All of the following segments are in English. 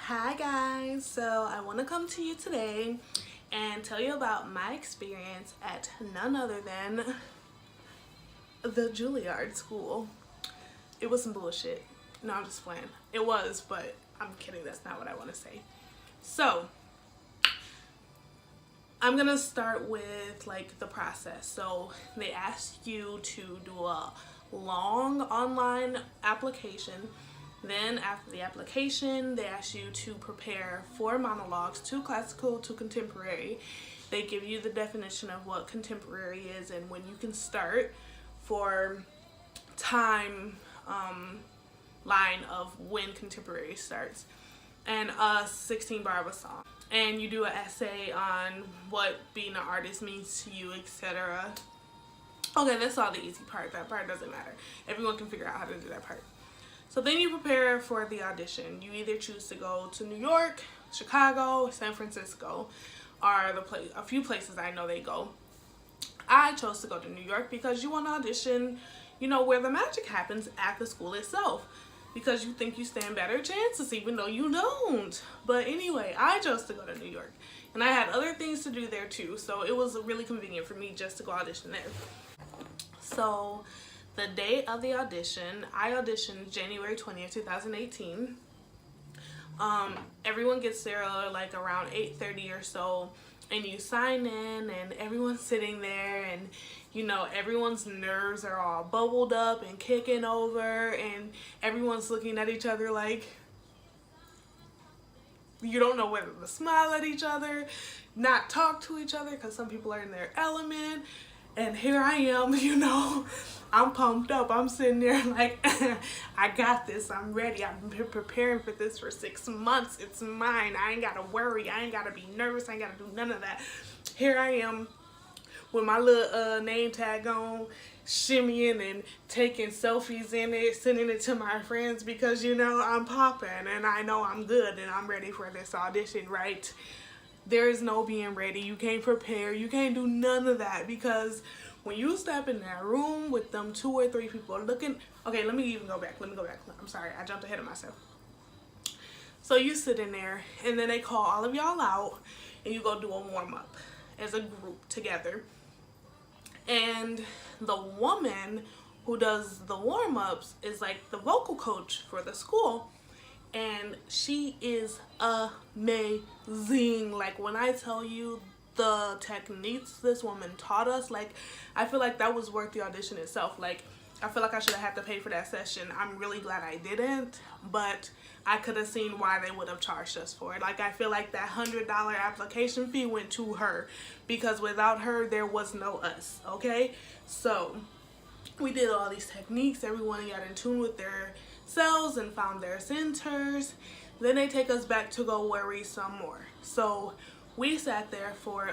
Hi guys, so I want to come to you today and tell you about my experience at none other than the Juilliard school. It was some bullshit. No, I'm just playing. It was, but I'm kidding. That's not what I want to say. So I'm gonna start with like the process. So they ask you to do a long online application. Then after the application, they ask you to prepare 4 monologues, 2 classical, 2 contemporary. They give you the definition of what contemporary is and when you can start for time line of when contemporary starts, and a 16 bar of a song. And you do an essay on what being an artist means to you, etc. Okay, that's all the easy part. That part doesn't matter. Everyone can figure out how to do that part. So then you prepare for the audition. You either choose to go to New York, Chicago, San Francisco, are a few places I know they go. I chose to go to New York because you want to audition, you know, where the magic happens at the school itself. Because you think you stand better chances even though you don't. But anyway, I chose to go to New York. And I had other things to do there too. So it was really convenient for me just to go audition there. So the day of the audition, I auditioned January 20th, 2018. Everyone gets there like around 8:30 or so, and you sign in and everyone's sitting there, and you know, everyone's nerves are all bubbled up and kicking over, and everyone's looking at each other like you don't know whether to smile at each other, not talk to each other, because some people are in their element. And here I am, you know, I'm pumped up. I'm sitting there like, I got this. I'm ready. I've been preparing for this for 6 months. It's mine. I ain't got to worry. I ain't got to be nervous. I ain't got to do none of that. Here I am with my little name tag on, shimmying and taking selfies in it, sending it to my friends because, you know, I'm popping and I know I'm good and I'm ready for this audition, right? There is no being ready. You can't prepare. You can't do none of that, because when you step in that room with them 2 or 3 people looking, okay, let me even go back. I'm sorry, I jumped ahead of myself. So you sit in there and then they call all of y'all out and you go do a warm-up as a group together. And the woman who does the warm-ups is like the vocal coach for the school. And she is amazing. Like, when I tell you the techniques this woman taught us, like, I feel like that was worth the audition itself. Like, I feel like I should have had to pay for that session. I'm really glad I didn't, but I could have seen why they would have charged us for it. Like, I feel like that $100 application fee went to her, because without her, there was no us, okay? So we did all these techniques. Everyone got in tune with their selves and found their centers. Then they take us back to go worry some more. So we sat there for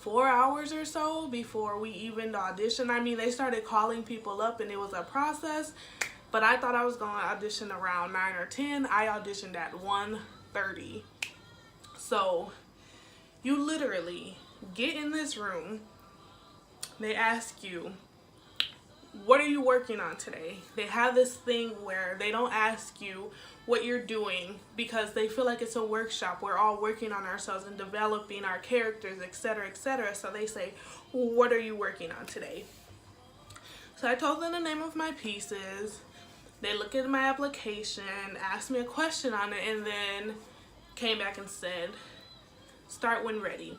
4 hours or so before we even auditioned. I mean, they started calling people up and it was a process, but I thought I was going to audition around 9 or 10. I auditioned at 1:30. So you literally get in this room. They ask you, what are you working on today? They have this thing where they don't ask you what you're doing because they feel like it's a workshop. We're all working on ourselves and developing our characters, etc., etc. So they say, what are you working on today? So I told them the name of my pieces. They looked at my application, asked me a question on it, and then came back and said, start when ready.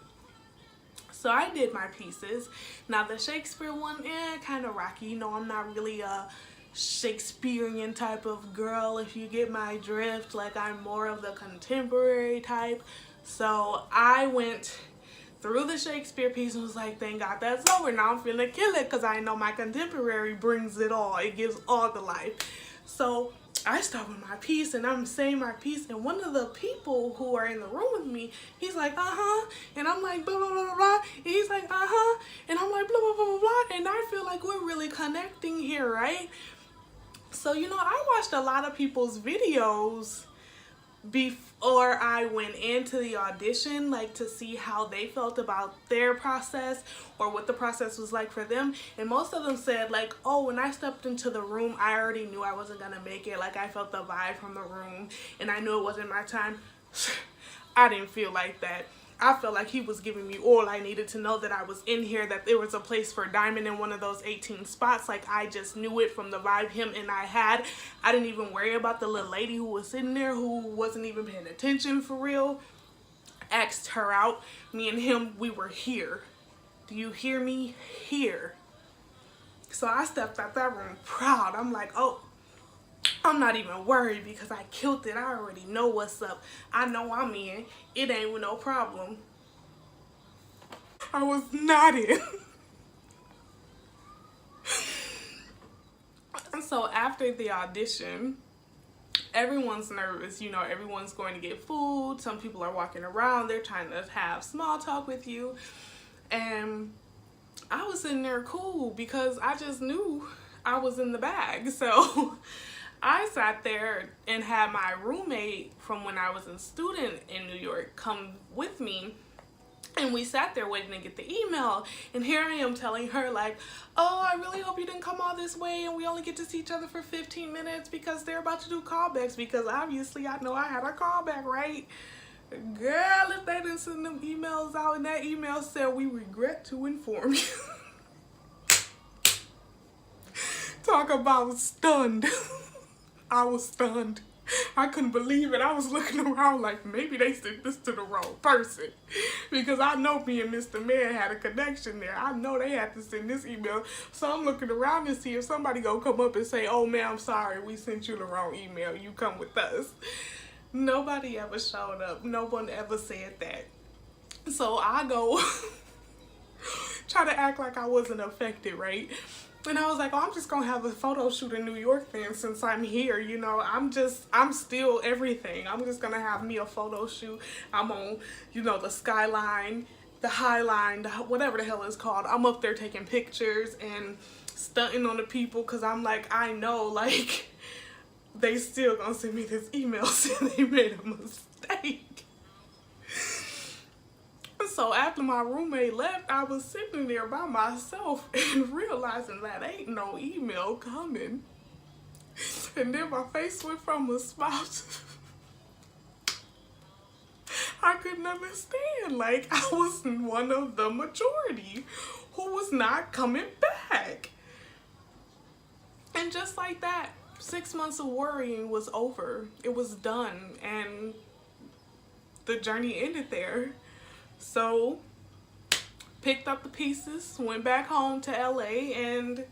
So I did my pieces. Now the Shakespeare one, kind of rocky. You know, I'm not really a Shakespearean type of girl, if you get my drift. Like, I'm more of the contemporary type. So I went through the Shakespeare piece and was like, thank God that's over. Now I'm finna kill it, because I know my contemporary brings it all. It gives all the life. So I start with my piece and I'm saying my piece, and one of the people who are in the room with me, he's like, and I'm like, blah, blah, blah, blah, blah, and he's like, and I'm like, blah, blah, blah, blah, blah, and I feel like we're really connecting here, right? So, you know, I watched a lot of people's videos before I went into the audition, like to see how they felt about their process or what the process was like for them. And most of them said like, oh, when I stepped into the room, I already knew I wasn't gonna make it. Like I felt the vibe from the room and I knew it wasn't my time. I didn't feel like that. I felt like he was giving me all I needed to know that I was in here, that there was a place for Diamond in one of those 18 spots. Like I just knew it from the vibe him and I had. I didn't even worry about the little lady who was sitting there who wasn't even paying attention for real. Asked her out. Me and him, we were here. Do you hear me? Here. So I stepped out that room proud. I'm like, oh, I'm not even worried because I killed it. I already know what's up. I know I'm in. It ain't with no problem. I was not in. And so after the audition, everyone's nervous. You know, everyone's going to get food. Some people are walking around. They're trying to have small talk with you. And I was sitting there cool because I just knew I was in the bag. So I sat there and had my roommate from when I was a student in New York come with me, and we sat there waiting to get the email. And here I am telling her like, oh, I really hope you didn't come all this way and we only get to see each other for 15 minutes because they're about to do callbacks, because obviously I know I had a callback, right? Girl, if they didn't send them emails out and that email said, we regret to inform you. Talk about stunned. I was stunned. I couldn't believe it. I was looking around like maybe they sent this to the wrong person, because I know me and Mr. Man had a connection there. I know they had to send this email. So I'm looking around to see if somebody gonna come up and say, oh man, I'm sorry, we sent you the wrong email. You come with us. Nobody ever showed up. No one ever said that. So I go try to act like I wasn't affected, right? And I was like, oh, I'm just gonna have a photo shoot in New York then, since I'm here, you know. I'm still everything. I'm just gonna have me a photo shoot. I'm on, you know, the skyline, the high line, whatever the hell it's called. I'm up there taking pictures and stunting on the people, because I'm like, I know, like, they still gonna send me this email saying they made a mistake. So after my roommate left, I was sitting there by myself and realizing that ain't no email coming. And then my face went from a smile to I couldn't understand. Like, I was one of the majority who was not coming back. And just like that, 6 months of worrying was over. It was done, and the journey ended there. So, picked up the pieces, went back home to LA, and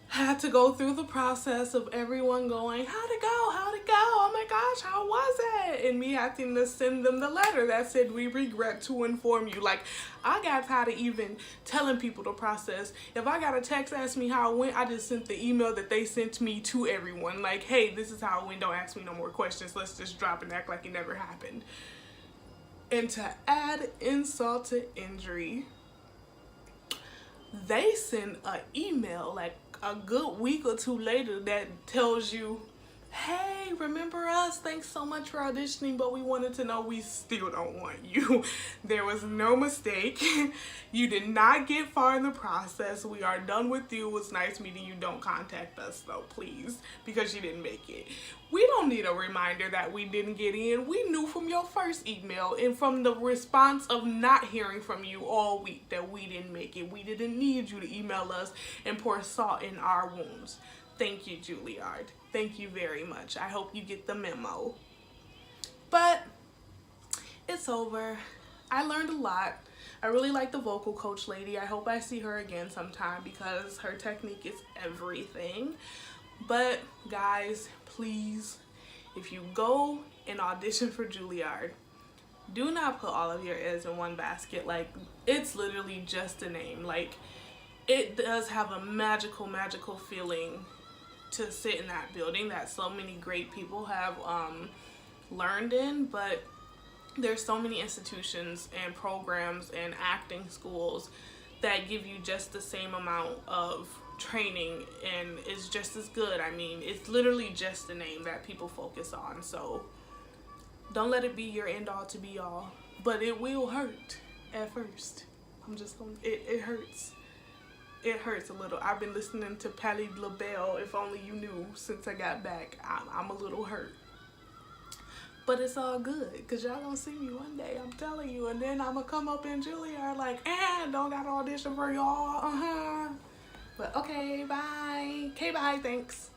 had to go through the process of everyone going, how'd it go? How'd it go? Oh my gosh, how was it? And me having to send them the letter that said, we regret to inform you. Like, I got tired of even telling people the process. If I got a text asking me how it went, I just sent the email that they sent to me to everyone. Like, hey, this is how it went. Don't ask me no more questions. Let's just drop and act like it never happened. And to add insult to injury, they send an email like a good week or two later that tells you, hey, remember us? Thanks so much for auditioning, but we wanted to know we still don't want you. There was no mistake. You did not get far in the process. We are done with you. It was nice meeting you. Don't contact us though, please, because you didn't make it. We don't need a reminder that we didn't get in. We knew from your first email and from the response of not hearing from you all week that we didn't make it. We didn't need you to email us and pour salt in our wounds. Thank you, Juilliard. Thank you very much. I hope you get the memo. But it's over. I learned a lot. I really like the vocal coach lady. I hope I see her again sometime because her technique is everything. But guys, please, if you go and audition for Juilliard, do not put all of your eggs in one basket. Like, it's literally just a name. Like, it does have a magical, magical feeling to sit in that building that so many great people have learned in, but there's so many institutions and programs and acting schools that give you just the same amount of training and it's just as good. I mean, it's literally just a name that people focus on. So Don't let it be your end all to be all. But it will hurt at first. I'm just gonna, it hurts. It hurts a little. I've been listening to Patti LaBelle, If Only You Knew, since I got back. I'm a little hurt. But it's all good, because y'all gonna see me one day, I'm telling you. And then I'm gonna come up in Juilliard like, don't got to audition for y'all. But okay, bye. Okay, bye, thanks.